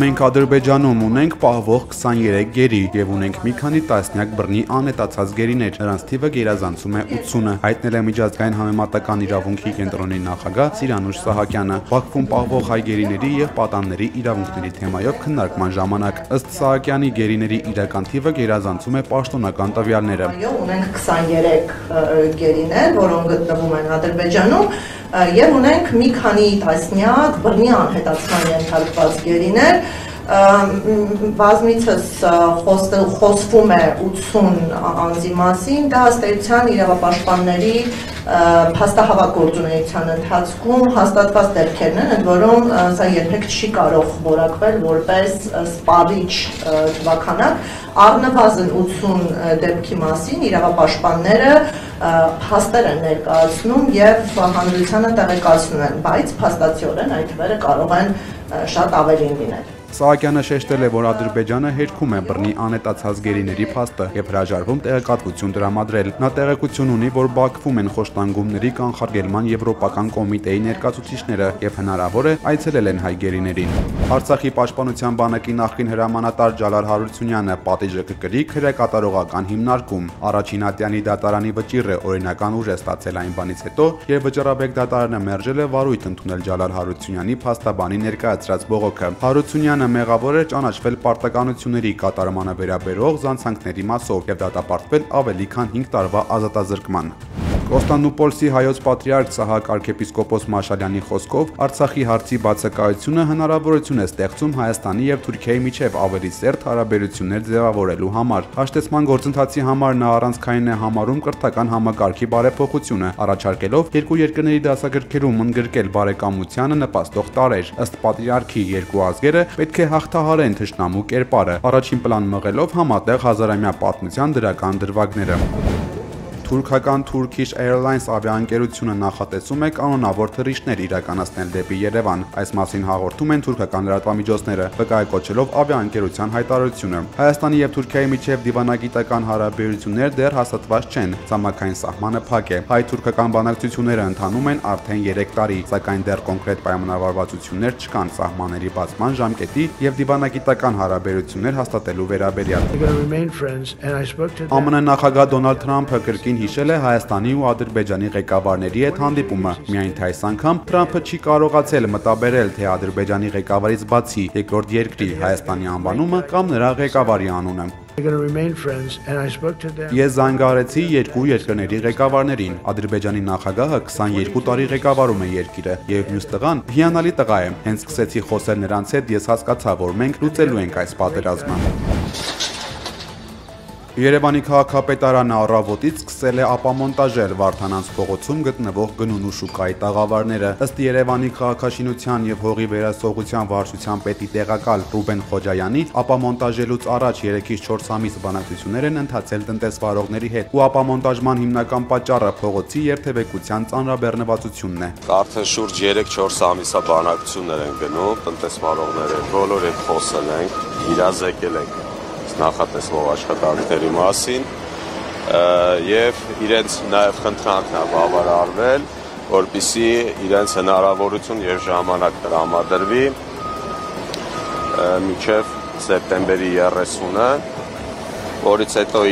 Մենք Ադրբեջանում ունենք պահվող 23 գերի եւ ունենք մի քանի տասնյակ բռնի անհետացած գերիներ, նրանց թիվը գերազանցում է 80-ը, հայտնել է Միջազգային համեմատական իրավունքի կենտրոնի նախագահ Սիրանուշ Սահակյանը Բաքվում պահվող հայ գերիների եւ պատանների իրավունքների թեմայով քննարկման ժամանակ։ Ըստ Սահակյանի գերիների իրական թիվը գերազանցում է պաշտոնական տվյալները։ Ունենք 23 գերիներ, որոնք գտնվում են Ադրբեջանում եւ ունենք մի քանի տասնյակ բռնի անհետացման ենթարկված գերիներ, բազմիցս խոսվում է 80 անձի մասին, դա ըստ էության իրավապաշտպանների փաստահավաք ընթացքում հաստատված դեպքերն են, ընդ որում սա երբեք չի կարող որակվել որպես սպառիչ թվաքանակ, առնվազն 80 դեպքի մասին իրավապաշտպանները փաստեր են ներկայացնում եւ հանրությանը տեղեկացնում են, բայց փաստացիորեն այդ թվերը կարող են շատ ավելին լինել։ Սահակյանը շեշտել է, որ Ադրբեջանը հերքում է բռնի անհետացած գերիների փաստը եւ հրաժարվում տեղեկատվություն տրամադրել։ Նա տեղեկություն ունի, որ Բաքվում են խոշտանգումների կանխարգելման եվրոպական կոմիտեի ներկայացուցիչները եւ հնարավոր է այցելել են հայ գերիներին։ Արցախի պաշտպանության բանակի նախկին հրամանատար Ջալալ Հարությունյանը պատիժը կկրի քրեակատարողական հիմնարկում։ Առաջին ատյանի դատարանի վճիռը օրինական ուժ է ստացել այն բանից հետո, երբ վճռաբեկ դատարանը մերժել է վարույթ ընդունել Ջալալ Հարությունյանի փաստաբանի ներկայացրած բողոքը։ Հարությունյանը մեղավոր է ճանաչվել պարտականությունների կատարմանը վերաբերող զանցանքների մասով եւ դատապարտվել ավելի քան 5 տարվա ազատազրկման։ Կոստանդնուպոլսի հայոց պատրիարք Սահակ arczepiskopos Մաշալյանի խոսքով Արցախի հարցի բացակայությունը հնարավորություն է ստեղծում Հայաստանի եւ Թուրքիայի միջև ավելի սերտ հարաբերություններ ձևավորելու համար։ Հաշտեցման գործընթացի համար նա առանցքային է համարում կրթական համակարգի բարեփոխությունը, առաջարկելով երկու երկրների դասագրքերում ընդգրկել բարեկամությանը նպաստող տարրեր։ Ըստ պատրիարքի երկու ազգերը պետք է հաղթահարեն թշնամու կերպարը, առաջին պլան մղելով համատեղ հազարամյա պատմության դրական դրվագները։ Թուրքական Turkish Airlines ավիաընկերությունը նախատեսում է կանոնավոր թռիչքներ իրականացնել դեպի Երևան։ Այս մասին հաղորդում են թուրքական լրատվամիջոցները, վկայակոչելով ավիաընկերության հայտարարությունը։ Հայաստանի եւ Թուրքիայի միջև դիվանագիտական հարաբերություններ դեռ հաստատված չեն, ցամաքային սահմանը փակ է։ Հայ-թուրքական բանակցությունները ընթանում են արդեն 3 տարի, սակայն դեռ կոնկրետ պայմանավորվածություններ չկան սահմանների բացման ժամկետի եւ դիվանագիտական հարաբերություններ հաստատելու վերաբերյալ։ ԱՄՆ նախագահ Դոնալդ Թրամփը կրկին հիշել է Հայաստանի ու Ադրբեջանի ղեկավարների հետ հանդիպումը, միայն թե այս անգամ Թրամփը չի կարողացել մտաբերել, թե Ադրբեջանի ղեկավարից բացի երկրորդ երկրի Հայաստանի անվանումը կամ նրա ղեկավարի անունը։ Ես զանգահարեցի երկու երկրների ղեկավարներին։ Ադրբեջանի նախագահը 22 տարի ղեկավարում է երկիրը, եւ մյուս տղան հիանալի տղա է։ Հենց սկսեցի խոսել նրանց հետ, ես հասկացա, որ մենք լուծելու ենք այս պատերազմը։ Երևանի քաղաքապետարանը առավոտից սկսել է ապամոնտաժել Վարդանանց փողոցում գտնվող գնունու շուկայի տաղավարները։ Ըստ Երևանի քաղաքաշինության եւ հողի վերահսկողության վարչության պետի տեղակալ Ռուբեն Խոջայանի, ապամոնտաժելուց առաջ 3-ից 4 ամիս բանակցություններ են ընթացել տնտեսվարողների հետ, ու ապամոնտաժման հիմնական պատճառը փողոցի երթևեկության ծանրաբեռնվածությունն է։ Արդեն շուրջ 3-4 ամիսա բանակցություններ են գնում, տնտեսվարողները բոլոր հետ խոսել ենք, իրազեկել ենք նախատեսվող աշխատանքների մասին եւ իրենց նաեւ խնդրանքն է բավարարվել, որպեսզի իրենց հնարավորություն եւ ժամանակ տրամադրվի մինչեւ սեպտեմբերի 30-ը, որից հետո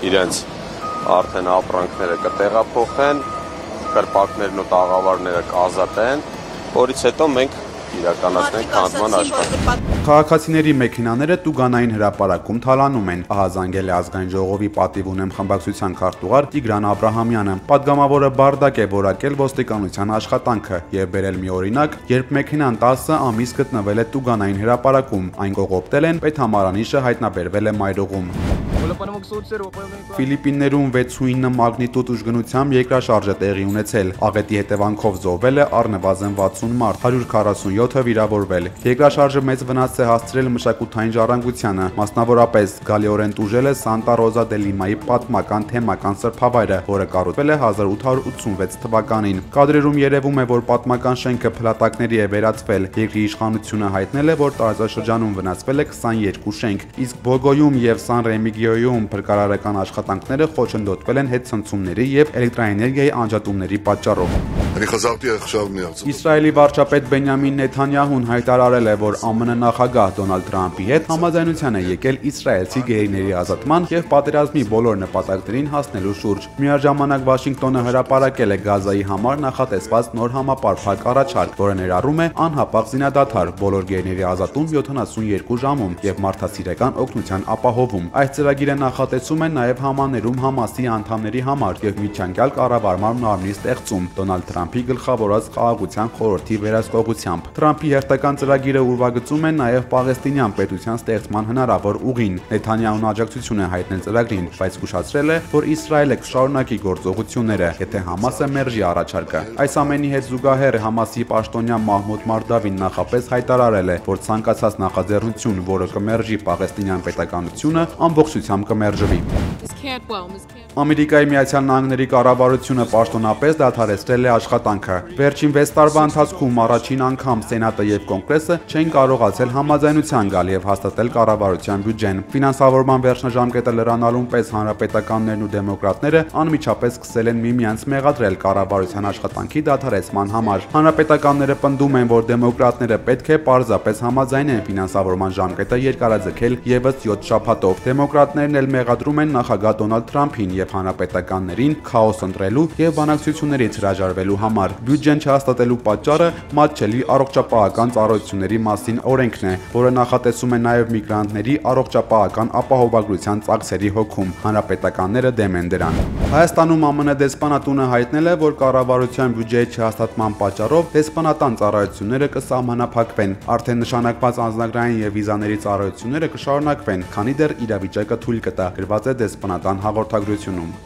իրենց արդեն ապրանքները կտեղափոխեն, կրպակներն ու տաղավարները կազատեն, որից հետո մենք իրականացնենք քանդման աշխատանք։ Քաղաքացիների մեքենաները Տուգանային հրապարակում թալանում են, ահազանգել է ազգային ժողովի պատիվ ունեմ խմբակցության քարտուղար Տիգրան Աբրահամյանը։ Պատգամավորը բարդակ է որակել ոստիկանության աշխատանքը եւ բերել մի օրինակ, երբ մեքենան 10 ամիս գտնվել է Տուգանային հրապարակում, այն կողոպտել են, պետհամարանիշը հայտնաբերվել է Մայրուղում։ Ֆիլիպիններում 6.9 մագնիտուդ ուժգնությամբ երկրաշարժ է տեղի ունեցել։ Աղետի հետևանքով զոհվել է առնվազն 60 մարդ, 147-ը վիրավորվել։ Երկրաշարժը մեծ վնաս է հասցրել մշակութային ժառանգությանը, մասնավորապես զգալիորեն տուժել է Սանտա Ռոզա դե Լիմայի պատմական թեմական սրբավայրը, որը կառուցվել է 1886 թվականին։ Կադրերում երևում է, որ պատմական շենքը փլատակների է վերածվել։ Երկրի իշխանությունը հայտնել է, որ տարածաշրջանում վնասվել է 22 շենք, իսկ Բոգոյում եւ Սան Ռեմիգիոյում փրկարարական աշխատանքները խոչընդոտվել են հետցնցումների եւ էլեկտրաէներգիայի անջատումների պատճառով։ Իսրայելի վարչապետ Բենյամին Նեթանյահուն հայտարարել է, որ ԱՄՆ նախագահ Դոնալդ Թրամփի հետ համաձայնության է եկել իսրայելցի գերիների ազատման եւ պատերազմի բոլոր նպատակներին հասնելու շուրջ։ Միաժամանակ Վաշինգտոնը հրապարակել է Գազայի համար նախատեսված նոր համապարփակ առաջարկ, որը ներառում է անհապաղ զինադադար, բոլոր գերիների ազատում 72 ժամում եւ մարդասիրական օգնության ապահովում։ Այս ծրագիրը նախատեսում է նաեւ համաներում Համասի անդամների համար եւ միջանկյալ կառավարման մարմնի ստեղծում Դոնալդ Թրամփի գլխավորած խաղաղության խորհրդի վերահսկողությամբ։ Թրամփի հերթական ծրագիրը ուրվագծում է նաեւ պաղեստինյան պետության ստեղծման հնարավոր ուղին։ Նեթանյահուն աջակցություն է հայտնել ծրագրին, բայց զգուշացրել է, որ Իսրայելը կշարունակի գործողությունները, եթե Համասը մերժի առաջարկը։ Այս ամենի հետ զուգահեռ Համասի պաշտոնյա Մահմուդ Մարդավին նախապես հայտարարել է, որ ցանկացած նախաձեռնություն, որը կմերժի պաղեստինյան պետականությունը, ամբողջությամբ կմերժվի։ Ամերիկայի Միացյալ Նահանգների կառավարությունը պաշտոնապես դադարեցրել է աշխատանքը։ Վերջին 6 տարվա ընթացքում առաջին անգամ Սենատը եւ Կոնգրեսը չեն կարողացել համաձայնության գալ եւ հաստատել կառավարության բյուջեն։ Ֆինանսավորման վերջնաժամկետը լրանալուն պես հանրապետականներն ու դեմոկրատները անմիջապես սկսել են միմյանց մեղադրել կառավարության աշխատանքի դադարեցման համար։ Հանրապետականները պնդում են, որ դեմոկրատները պետք է պարզապես համաձայնեն ֆինանսավորման ժամկետը երկարաձգել եւս 7 շաբաթով։ Դեմոկրատներն էլ մեղադրում են նախագահ Դոնալդ Թրամփին եւ հանրապետականներին քաոս ընտրելու եւ բանակցություններից հրաժարվելու համար։ Բյուջեն չհաստատելու պատճառը մատչելի առողջապահական ծառայությունների մասին օրենքն է, որը նախատեսում է նաեւ միգրանտների առողջապահական ապահովագրության ծախսերի հոգում։ Հանրապետականները դեմ են դրան։ Հայաստանում ԱՄՆ դեսպանատունը հայտնել է, որ կառավարության բյուջեի չհաստատման պատճառով դեսպանատան ծառայությունները կսահմանափակվեն։ Արդեն նշանակված անձնագրային եւ վիզաների ծառայությունները կշարունակվեն, քանի դեռ իրավիճակը թույլ կտա, գրված է դեսպանատան հաղորդագրությունում։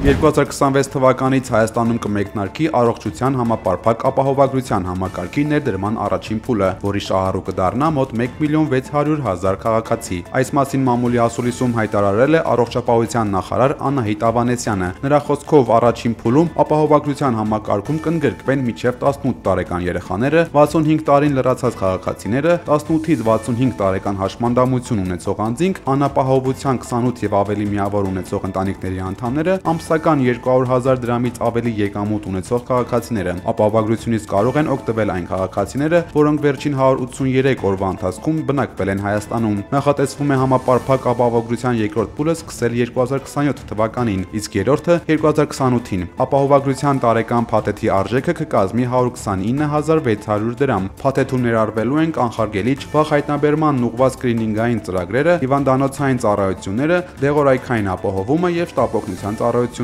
2026 թվականից Հայաստանում կմեկնարկի առողջության համապարփակ ապահովագրության համակարգի ներդրման առաջին փուլը, որի շահառուկը դառնա մոտ 1.600.000 քաղաքացի։ Այս մասին մամուլի ասուլիսում հայտարարել է առողջապահության նախարար Անահիտ Ավանեսյանը։ Նրա խոսքով առաջին փուլում ապահովագրության համակարգում կընդգրկվեն մինչև 18 տարեկան երեխաները, 65 տարին լրացած քաղաքացիները, 18-ից 65 տարեկան հաշմանդամություն ունեցող անձինք, անապահովության 28 եւ ավելի միավոր ունեցող ընտանիքների անդամները, ամսական 200.000 դրամից ավելի եկամուտ ունեցող քաղաքացիները։ Ապահովագրությունից կարող են օգտվել այն քաղաքացիները, որոնք վերջին 183 օրվա ընթացքում բնակվել են Հայաստանում։ Նախատեսվում է համապարփակ ապահովագրության երկրորդ փուլը սկսել 2027 թվականին, իսկ երրորդը 2028-ին։ Ապահովագրության տարեկան փաթեթի արժեքը կկազմի 129.600 դրամ։ Փաթեթում ներառվելու են կանխարգելիչ, վաղ հայտնաբերման ուղղված սկրինինգային ծրագրերը, հիվանդանոցային ծառայությունները, դեղորայքային ապահովումը եւ շտապօգնության ծառայությունները։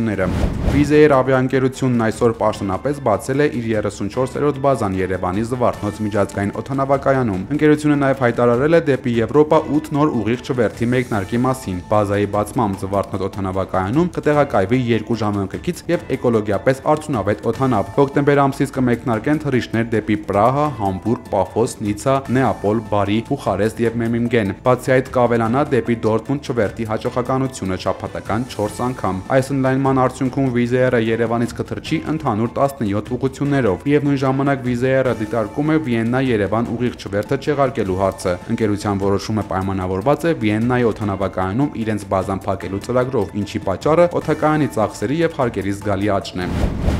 Վիզեյր ավիաընկերությունն այսօր պաշտոնապես բացել է իր 34-րդ բազան Երևանի Զվարթնոց միջազգային օդանավակայանում։ Ընկերությունը նաև հայտարարել է դեպի Եվրոպա 8 նոր ուղիղ չվերթի մեկնարկի մասին։ Բազայի բացմամբ Զվարթնոց օդանավակայանում կտեղակայվի 2 ժամանակակից եւ էկոլոգիապես արդյունավետ օդանավ։ Հոկտեմբեր ամսից կմեկնարկեն թռիչքներ դեպի Պրահա, Համբուրգ, Պաֆոս, Նիցա, Նեապոլ, Բարի, Բուխարեստ եւ Մեմիմգեն։ Բացի այդ կավելանա դեպի Դորտմունդ չվերթի հաջողականությունը շաբաթական 4 անգամ։ Այս ընդլայնման արդյունքում Վիզեյրը Երևանից կթռչի ընդհանուր 17 ուղղություններով։ Միևնույն ժամանակ Վիզեյրը դիտարկում է Վիեննա-Երևան ուղիղ չվերթը չեղարկելու հարցը։ Ընկերության որոշումը պայմանավորված է Վիեննայի օդանավակայանում իրենց բազան փակելու ծրագրով, ինչի պատճառը օդակայանի ծախսերի եւ հարկերի զգալի աճն է։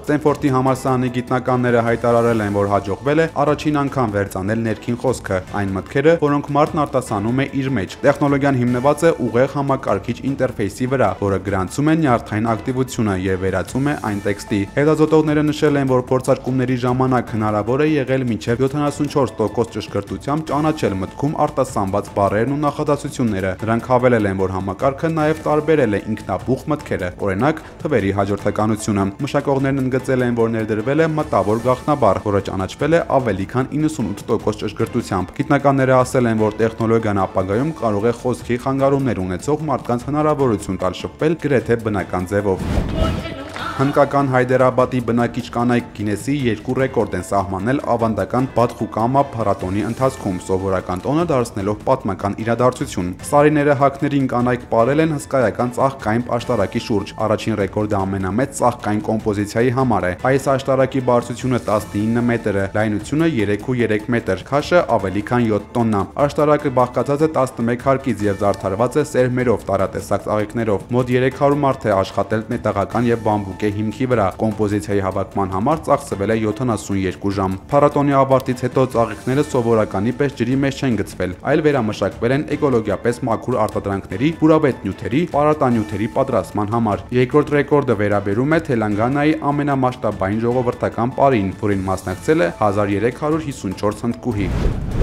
Ստենֆորդի համալսարանի գիտնականները հայտարարել են, որ հաջողվել է առաջին անգամ վերծանել ներքին խոսքը, այն մտքերը, որոնք մարդն արտասանում է իր մեջ։ Տեխնոլոգիան հիմնված է ուղեղ համակարգիչ ինտերֆեյսի վրա, որը գրանցում է նյարդային ակտիվությունը եւ վերածում է այն տեքստի։ Հետազոտողները նշել են, որ փորձարկումների ժամանակ հնարավոր է եղել մինչև 74% ճշգրտությամբ ճանաչել մտքում արտասանված բառերն ու նախադասությունները։ Նրանք հավելել են, որ համակարգը նաեւ տարբերել է ինքնաբուխ մտքերը, օրինակ թվերի հաջորդականությունը։ Մշակողներն գծել են, որ ներդրվել է մտավոր գաղտնաբառ, որը ճանաչվել է ավելի քան 98% ճշգրտությամբ։ Գիտնականները ասել են, որ տեխնոլոգիան ապագայում կարող է խոսքի խանգարումներ ունեցող մարդկանց հնարավորություն տալ շփվել գրեթե բնական ձևով։ Հնդկական Հայդերաբադի բնակիչ կանայք Գինեսի 2 ռեկորդ են սահմանել ավանդական Բադխուկամա փառատոնի ընթացքում, սովորական տոնը դարձնելով պատմական իրադարձություն։ Սարիները հակներին կանայք պարել են հսկայական ծաղկային աշտարակի շուրջ։ Առաջին ռեկորդը ամենամեծ ծաղկային կոմպոզիցիայի համար է։ Այս աշտարակի բարձրությունը 19 մետր է, լայնությունը 3.3 մետր, քաշը ավելի քան 7 տոննա։ Աշտարակը բաղկացած է 11 հարկից եւ զարդարված է սերմերով, տարատեսակ ծաղիկներով։ Մոտ 300 մարդ է աշխատել մետաղական եւ բամբուկի ժամանակե հիմքի վրա։ Կոմպոզիցիայի հավաքման համար ծախսվել է 72 ժամ։ Փառատոնի ավարտից հետո ծաղիկները սովորականի պես ջրի մեջ չեն գցվել, այլ վերամշակվել են էկոլոգիապես մաքուր արտադրանքների, բուրավետ նյութերի, պարատանյութերի պատրաստման համար։ Երկրորդ ռեկորդը վերաբերում է Թելանգանայի ամենամասշտաբային ժողովրդական պարին, որին մասնակցել է 1354 հնդկուհի։